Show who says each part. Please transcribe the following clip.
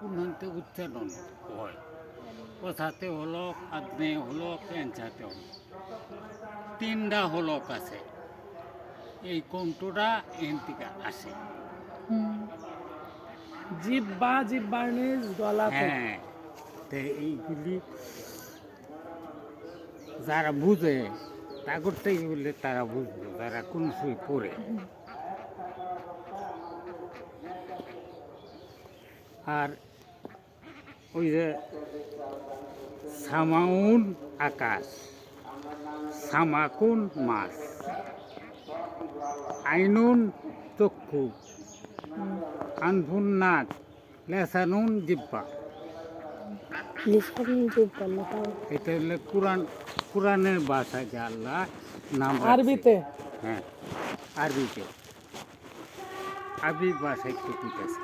Speaker 1: পূর্ণান্তে উচ্চারণ হয়। কথাতে হলক, আগ্নে হলক, ক্যান্সাতে হলক, তিনটা হলক আছে। এই কণ্ঠটা এখান থেকে আসে।
Speaker 2: জিভ বা জিহ্বার নিচ গলা থেকে।
Speaker 1: হ্যাঁ, তো এইগুলি যারা বুঝে তা করতে বললে তারা বুঝবে, যারা কোন সুই পড়ে। আর ওই যে সামাউন আকাশ, সামাকুন মাছ, আইনুন চক্ষু, আনফুন নাক, লেসানুন জিব্বা।
Speaker 3: লিসানুন জিহ্বা লেখা।
Speaker 1: এটা হলে কোরআনের ভাষায় যে আল্লাহ নাম রাখছে।
Speaker 2: আরবিতে।
Speaker 1: হ্যাঁ, আরবিতে, আরবি ভাষায় তো কইতাছে।